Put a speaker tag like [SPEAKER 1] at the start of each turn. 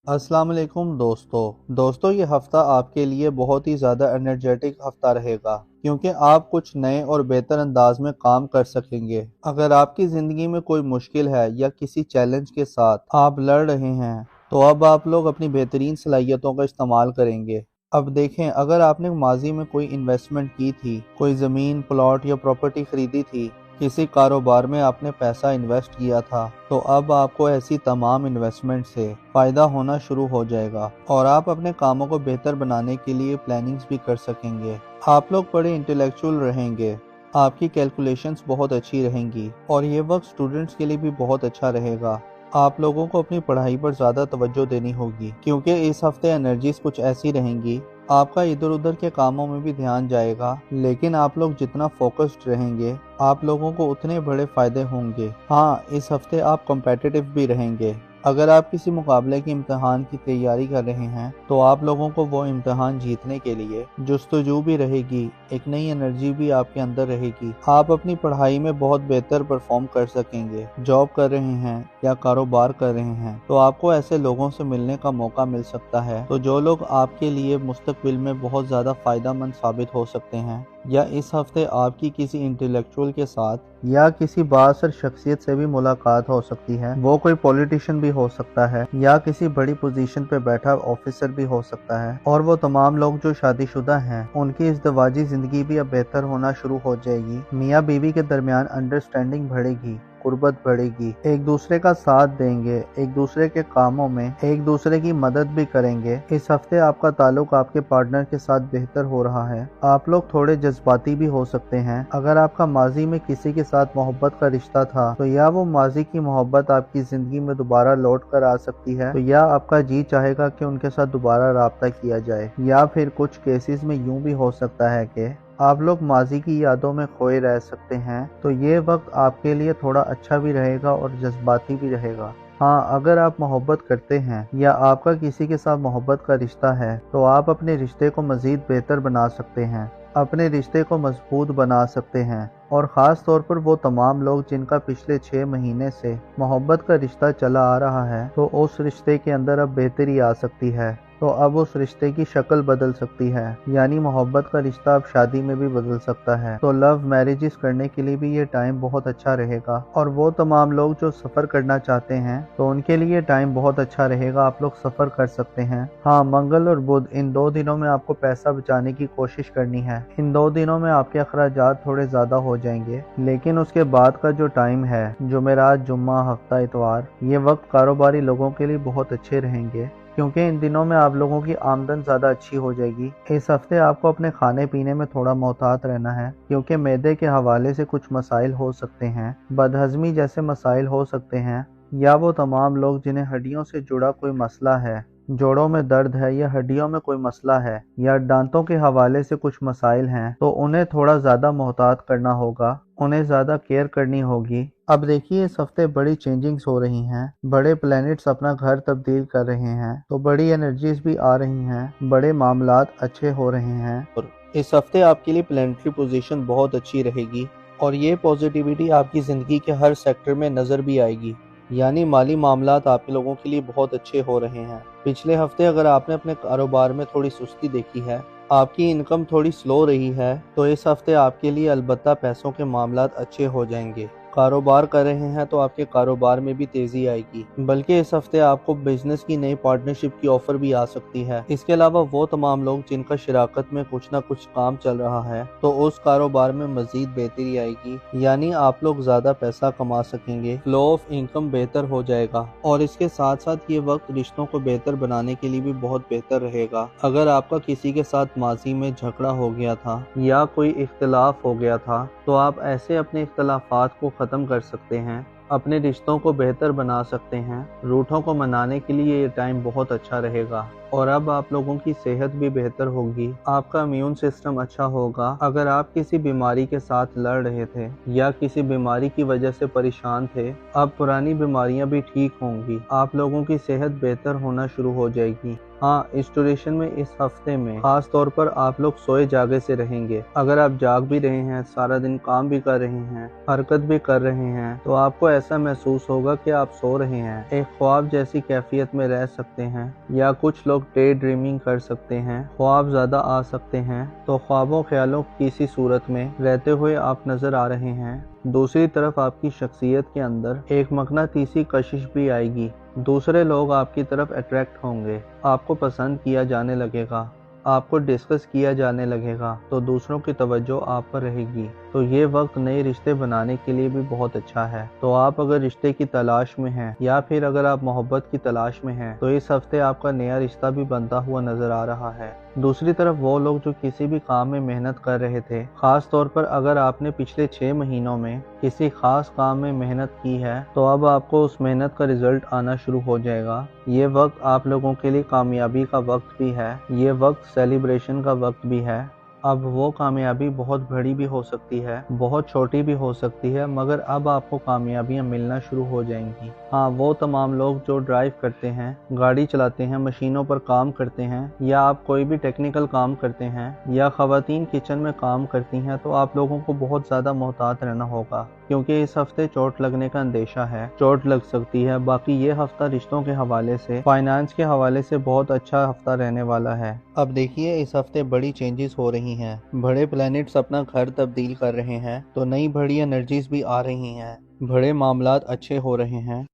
[SPEAKER 1] अस्सलाम वालेकुम दोस्तों ये हफ्ता आपके लिए बहुत ही ज़्यादा एनर्जेटिक हफ्ता रहेगा क्योंकि आप कुछ नए और बेहतर अंदाज में काम कर सकेंगे। अगर आपकी ज़िंदगी में कोई मुश्किल है या किसी चैलेंज के साथ आप लड़ रहे हैं तो अब आप लोग अपनी बेहतरीन सलाहियतों का इस्तेमाल करेंगे। अब देखें, अगर आपने माजी में कोई इन्वेस्टमेंट की थी, कोई ज़मीन, प्लॉट या प्रॉपर्टी खरीदी थी, किसी कारोबार में आपने पैसा इन्वेस्ट किया था, तो अब आपको ऐसी तमाम इन्वेस्टमेंट से फ़ायदा होना शुरू हो जाएगा और आप अपने कामों को बेहतर बनाने के लिए प्लानिंग्स भी कर सकेंगे। आप लोग बड़े इंटेलेक्चुअल रहेंगे, आपकी कैलकुलेशंस बहुत अच्छी रहेंगी और ये वक्त स्टूडेंट्स के लिए भी बहुत अच्छा रहेगा। आप लोगों को अपनी पढ़ाई पर ज़्यादा तवज्जो देनी होगी क्योंकि इस हफ्ते एनर्जीज कुछ ऐसी रहेंगी। आपका इधर उधर के कामों में भी ध्यान जाएगा, लेकिन आप लोग जितना फोकस्ड रहेंगे आप लोगों को उतने बड़े फायदे होंगे। हाँ, इस हफ्ते आप कॉम्पिटिटिव भी रहेंगे। अगर आप किसी मुकाबले के इम्तिहान की तैयारी कर रहे हैं तो आप लोगों को वो इम्तिहान जीतने के लिए जुस्तजू भी रहेगी, एक नई एनर्जी भी आपके अंदर रहेगी। आप अपनी पढ़ाई में बहुत बेहतर परफॉर्म कर सकेंगे। जॉब कर रहे हैं या कारोबार कर रहे हैं तो आपको ऐसे लोगों से मिलने का मौका मिल सकता है तो जो लोग आपके लिए मुस्तकबिल में बहुत ज़्यादा फ़ायदेमंद साबित हो सकते हैं। या इस हफ्ते आपकी किसी इंटेलेक्चुअल के साथ या किसी बाअसर शख्सियत से भी मुलाकात हो सकती है। वो कोई पॉलिटिशियन भी हो सकता है या किसी बड़ी पोजीशन पे बैठा ऑफिसर भी हो सकता है। और वो तमाम लोग जो शादीशुदा हैं उनकी इज़्दिवाजी ज़िंदगी भी अब बेहतर होना शुरू हो जाएगी। मियाँ बीवी के दरमियान अंडरस्टैंडिंग बढ़ेगी, कुर्बत बढ़ेगी, एक दूसरे का साथ देंगे, एक दूसरे के कामों में एक दूसरे की मदद भी करेंगे। इस हफ्ते आपका ताल्लुक आपके पार्टनर के साथ बेहतर हो रहा है। आप लोग थोड़े जज्बाती भी हो सकते हैं। अगर आपका माजी में किसी के साथ मोहब्बत का रिश्ता था तो या वो माजी की मोहब्बत आपकी जिंदगी में दोबारा लौट कर आ सकती है तो या आपका जी चाहेगा कि उनके साथ दोबारा राब्ता किया जाए। या फिर कुछ केसेस में यूं भी हो सकता है कि आप लोग माजी की यादों में खोए रह सकते हैं। तो ये वक्त आपके लिए थोड़ा अच्छा भी रहेगा और जज्बाती भी रहेगा। हाँ, अगर आप मोहब्बत करते हैं या आपका किसी के साथ मोहब्बत का रिश्ता है तो आप अपने रिश्ते को मज़ीद बेहतर बना सकते हैं, अपने रिश्ते को मजबूत बना सकते हैं। और ख़ास तौर पर वो तमाम लोग जिनका पिछले 6 महीने से मोहब्बत का रिश्ता चला आ रहा है तो उस रिश्ते के अंदर अब बेहतरी आ सकती है। तो अब उस रिश्ते की शक्ल बदल सकती है, यानी मोहब्बत का रिश्ता अब शादी में भी बदल सकता है। तो लव मैरिजेस करने के लिए भी ये टाइम बहुत अच्छा रहेगा। और वो तमाम लोग जो सफ़र करना चाहते हैं तो उनके लिए टाइम बहुत अच्छा रहेगा, आप लोग सफ़र कर सकते हैं। हाँ, मंगल और बुध इन 2 दिनों में आपको पैसा बचाने की कोशिश करनी है। इन 2 दिनों में आपके अखराजात थोड़े ज़्यादा हो जाएंगे, लेकिन उसके बाद का जो टाइम है, जुमेरात, जुम्मा, हफ्ता, इतवार, ये वक्त कारोबारी लोगों के लिए बहुत अच्छे रहेंगे क्योंकि इन दिनों में आप लोगों की आमदन ज़्यादा अच्छी हो जाएगी। इस हफ्ते आपको अपने खाने पीने में थोड़ा मोहतात रहना है क्योंकि मैदे के हवाले से कुछ मसाइल हो सकते हैं, बदहज़मी जैसे मसाइल हो सकते हैं। या वो तमाम लोग जिन्हें हड्डियों से जुड़ा कोई मसला है, जोड़ों में दर्द है या हड्डियों में कोई मसला है या दांतों के हवाले से कुछ मसाइल हैं तो उन्हें थोड़ा ज़्यादा मोहतात करना होगा, उन्हें ज़्यादा केयर करनी होगी। अब देखिए, इस हफ्ते बड़ी चेंजिंग्स हो रही हैं, बड़े प्लैनेट्स अपना घर तब्दील कर रहे हैं तो बड़ी एनर्जीज भी आ रही हैं, बड़े मामलात अच्छे हो रहे हैं। और इस हफ्ते आपके लिए प्लैनेटरी पोजीशन बहुत अच्छी रहेगी और ये पॉजिटिविटी आपकी ज़िंदगी के हर सेक्टर में नज़र भी आएगी। यानी माली मामलात आप लोगों के लिए बहुत अच्छे हो रहे हैं। पिछले हफ्ते अगर आपने अपने कारोबार में थोड़ी सुस्ती देखी है, आपकी इनकम थोड़ी स्लो रही है, तो इस हफ्ते आपके लिए अलबत्ता पैसों के मामलात अच्छे हो जाएंगे। कारोबार कर रहे हैं तो आपके कारोबार में भी तेजी आएगी, बल्कि इस हफ्ते आपको बिजनेस की नई पार्टनरशिप की ऑफर भी आ सकती है। इसके अलावा वो तमाम लोग जिनका शराकत में कुछ ना कुछ काम चल रहा है तो उस कारोबार में मजीद बेहतरी आएगी, यानी आप लोग ज्यादा पैसा कमा सकेंगे, फ्लो ऑफ इनकम बेहतर हो जाएगा। और इसके साथ साथ ये वक्त रिश्तों को बेहतर बनाने के लिए भी बहुत बेहतर रहेगा। अगर आपका किसी के साथ माजी में झगड़ा हो गया था या कोई इख्तिलाफ हो गया था तो आप ऐसे अपने इख्तिलाफात को ख़त्म कर सकते हैं, अपने रिश्तों को बेहतर बना सकते हैं। रूठों को मनाने के लिए ये टाइम बहुत अच्छा रहेगा। और अब आप लोगों की सेहत भी बेहतर होगी, आपका इम्यून सिस्टम अच्छा होगा। अगर आप किसी बीमारी के साथ लड़ रहे थे या किसी बीमारी की वजह से परेशान थे, अब पुरानी बीमारियां भी ठीक होंगी, आप लोगों की सेहत बेहतर होना शुरू हो जाएगी। हाँ, इस ड्यूरेशन में इस हफ्ते में खास तौर पर आप लोग सोए जागे से रहेंगे। अगर आप जाग भी रहे हैं, सारा दिन काम भी कर रहे हैं, हरकत भी कर रहे हैं, तो आपको ऐसा महसूस होगा कि आप सो रहे हैं। एक ख्वाब जैसी कैफियत में रह सकते हैं, या कुछ लोग डे ड्रीमिंग कर सकते हैं। ख्वाब ज्यादा आ सकते हैं, तो ख्वाबों ख्यालों की सी सूरत में रहते हुए आप नजर आ रहे हैं। दूसरी तरफ आपकी शख्सियत के अंदर एक मकनातीसी कशिश भी आएगी। दूसरे लोग आपकी तरफ अट्रैक्ट होंगे, आपको पसंद किया जाने लगेगा, आपको डिस्कस किया जाने लगेगा, तो दूसरों की तवज्जो आप पर रहेगी। तो ये वक्त नए रिश्ते बनाने के लिए भी बहुत अच्छा है। तो आप अगर रिश्ते की तलाश में हैं, या फिर अगर आप मोहब्बत की तलाश में हैं, तो इस हफ्ते आपका नया रिश्ता भी बनता हुआ नजर आ रहा है। दूसरी तरफ वो लोग जो किसी भी काम में मेहनत कर रहे थे, खास तौर पर अगर आपने पिछले 6 महीनों में किसी खास काम में मेहनत की है, तो अब आपको उस मेहनत का रिजल्ट आना शुरू हो जाएगा। ये वक्त आप लोगों के लिए कामयाबी का वक्त भी है, ये वक्त सेलिब्रेशन का वक्त भी है। अब वो कामयाबी बहुत बड़ी भी हो सकती है, बहुत छोटी भी हो सकती है, मगर अब आपको कामयाबियां मिलना शुरू हो जाएंगी। हाँ, वो तमाम लोग जो ड्राइव करते हैं, गाड़ी चलाते हैं, मशीनों पर काम करते हैं, या आप कोई भी टेक्निकल काम करते हैं, या ख़वातीन किचन में काम करती हैं, तो आप लोगों को बहुत ज़्यादा मोहतात रहना होगा, क्योंकि इस हफ्ते चोट लगने का अंदेशा है, चोट लग सकती है। बाकी ये हफ्ता रिश्तों के हवाले से, फाइनेंस के हवाले से बहुत अच्छा हफ्ता रहने वाला है। अब देखिए, इस हफ्ते बड़ी चेंजेस हो रही हैं, बड़े प्लैनेट्स अपना घर तब्दील कर रहे हैं, तो नई बड़ी एनर्जीज भी आ रही हैं, बड़े मामलात अच्छे हो रहे हैं।